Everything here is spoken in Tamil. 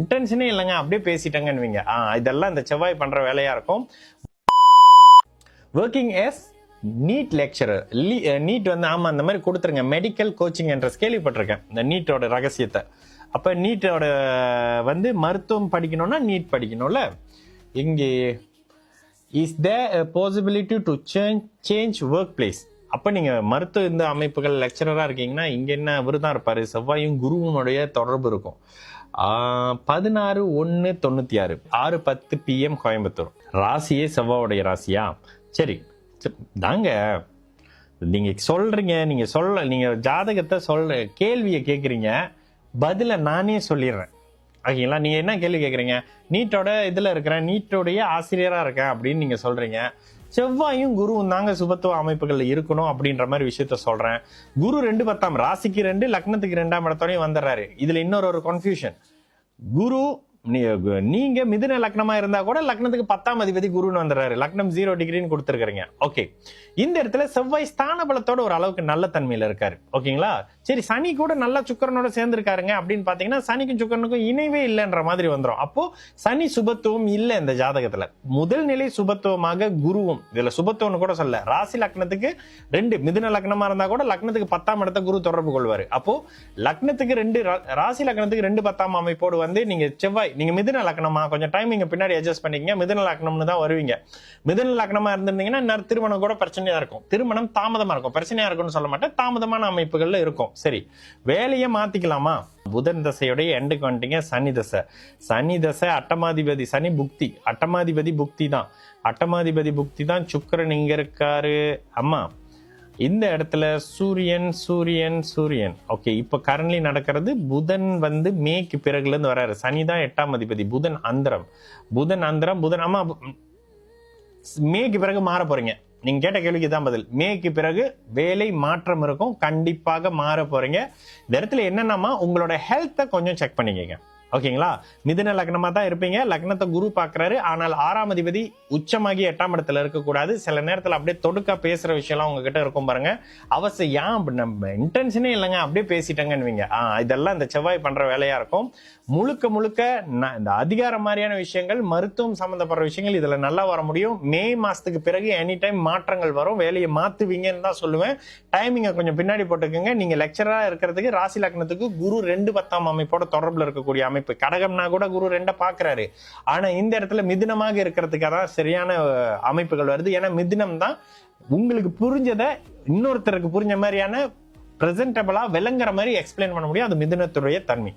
இன்டென்ஷனே இல்லைங்க, அப்படியே பேசிட்டேங்கன்னு இதெல்லாம் இந்த செவ்வாய் பண்ற வேலையா இருக்கும். Working as NEET lecturer. NEET வந்து ஆமா அந்த மாதிரி கொடுத்துருங்க. மெடிக்கல் கோச்சிங் என்ற கேள்விப்பட்டிருக்கேன் இந்த நீட்டோட ரகசியத்தை. அப்ப நீட்டோட வந்து மருத்துவம் படிக்கணும்னா நீட் படிக்கணும்ல. இங்கே is there possibility to change work place. அப்ப நீங்க மருத்துவ இந்த அமைப்புகள் லெக்சரரா இருக்கீங்கன்னா இங்க என்ன அவருதான் இருப்பாரு, செவ்வாயும் குருவனுடைய தொடர்பு இருக்கும். 16/1/96 6:10 PM கோயம்புத்தூர். ராசியே செவ்வாவுடைய ராசியா? சரி தாங்க நீங்க சொல்றீங்க, நீங்க ஜாதகத்தை கேள்வியை கேக்குறீங்க, பதில நானே சொல்லிடுறேன். ஓகேங்களா? நீங்க என்ன கேள்வி கேக்குறீங்க? நீட்டோட இதுல இருக்கிறேன், நீட்டோடைய ஆசிரியரா இருக்கேன் அப்படின்னு நீங்க சொல்றீங்க. செவ்வாயும் குருவும் தாங்க சுபத்துவ அமைப்புகள் இருக்கணும் அப்படின்ற மாதிரி விஷயத்த சொல்றேன். குரு 2/10 ராசிக்கு 2 லக்னத்துக்கு 2ஆம் இடத்தோடய வந்துடுறாரு. இதுல இன்னொரு கன்ஃபியூஷன். குரு நீங்க மிதுன லக்னமா இருந்தா கூட லக்னத்துக்கு 10ஆம் அதிபதி குருன்னு வந்துடுறாரு. லக்னம் 0 டிகிரின்னு கொடுத்துருக்கீங்க. ஓகே, இந்த இடத்துல செவ்வாய் ஸ்தான பலத்தோட ஒரு அளவுக்கு நல்ல தன்மையில இருக்காரு. ஓகேங்களா? சரி, சனி கூட நல்ல சுக்கரனோட சேர்ந்து இருக்காருங்க அப்படின்னு பாத்தீங்கன்னா சனிக்கும் சுக்கரனுக்கும் இணைவே இல்லைன்ற மாதிரி வந்துடும். அப்போ சனி சுபத்துவம் இல்லை இந்த ஜாதகத்துல. முதல் நிலை சுபத்துவமாக குருவும், இதுல சுபத்துவம்னு கூட சொல்ல, ராசி லக்னத்துக்கு 2 மிதுன லக்னமா இருந்தா கூட லக்னத்துக்கு 10ஆம் இடத்தை குரு தொடர்பு கொள்வாரு. அப்போ லக்னத்துக்கு 2 ராசி லக்னத்துக்கு 2/10 அமைப்போடு வந்து நீங்க செவ்வாய், நீங்க மிதுன லக்னமா கொஞ்சம் டைம் நீங்க பின்னாடி அட்ஜஸ்ட் பண்ணிக்கங்க. மிதுன லக்னம்னு தான் வருவீங்க. மிதுன லக்னமா இருந்திருந்தீங்கன்னா திருமணம் கூட பிரச்சனையா இருக்கும். திருமணம் தாமதமா இருக்கும். பிரச்சனையா இருக்கும்னு சொல்ல மாட்டேன், தாமதமான அமைப்புகள்ல இருக்கும். சரி, வேலையை மாத்திக்கலாமா? புதன் தசையோடைய எண்டுக்கு வந்துட்டீங்க. சனி தசை அட்டமாதிபதி சனி புக்தி, அட்டமாதிபதி புக்தி தான். அட்டமாதிபதி புக்தி தான். சுக்கிரன் இங்க இருக்காரு. அம்மா இந்த இடத்துல சூரியன். ஓகே, இப்ப கரண்ட்லி நடக்கிறது புதன் வந்து மேக்கு பிறகுல இருந்து வராரு. சனி தான் 8ஆம் அதிபதி. புதன் அந்தரம். அம்மா மேக்கு பிறகு மாற போறீங்க. நீங்க கேட்ட கேள்விக்கு தான் பதில். மேக்கு பிறகு வேலை மாற்றம் இருக்கும், கண்டிப்பாக மாற போறீங்க. இந்த இடத்துல என்னன்னா உங்களோட ஹெல்த்தை கொஞ்சம் செக் பண்ணிக்கங்க. ஓகேங்களா? மிதுன லக்னமா தான் இருப்பீங்க. லக்னத்தை குரு பாக்குறாரு. ஆனால் 6ஆம் அதிபதி உச்சமாகி 8ஆம் இடத்துல இருக்கக்கூடாது. சில நேரத்துல அப்படியே தொடுக்கா பேசுற விஷயம்லாம் உங்ககிட்ட இருக்கும் பாருங்க. அவசியம் நம்ம இன்டென்ஷனே இல்லைங்க, அப்படியே பேசிட்டேங்கன்னு இதெல்லாம் இந்த செவ்வாய் பண்ற வேலையா இருக்கும். முழுக்க இந்த அதிகாரம் மாதிரியான விஷயங்கள், மருத்துவம் சம்பந்தப்பட்ட விஷயங்கள் இதுல நல்லா வர முடியும். மே மாசத்துக்கு பிறகு எனி டைம் மாற்றங்கள் வரும். வேலையை மாத்துவீங்கன்னு தான் சொல்லுவேன். டைமிங்க கொஞ்சம் பின்னாடி போட்டுக்கோங்க. நீங்க லெக்சரரா இருக்கிறதுக்கு ராசி லக்னத்துக்கு குரு 2/10 அமைப்போட தொடர்புல இருக்கக்கூடிய அமைப்பு. கடகம்னா கூட குரு 2 பாக்குறாரு. ஆனா இந்த இடத்துல மிதுனமாக இருக்கிறதுக்காக தான் சரியான அமைப்புகள் வருது. ஏன்னா மிதுனம் தான் உங்களுக்கு புரிஞ்சதை இன்னொருத்தருக்கு புரிஞ்ச மாதிரியான பிரசன்டபிளா விளங்குற மாதிரி எக்ஸ்பிளைன் பண்ண முடியும். அது மிதுனத்துடைய தன்மை.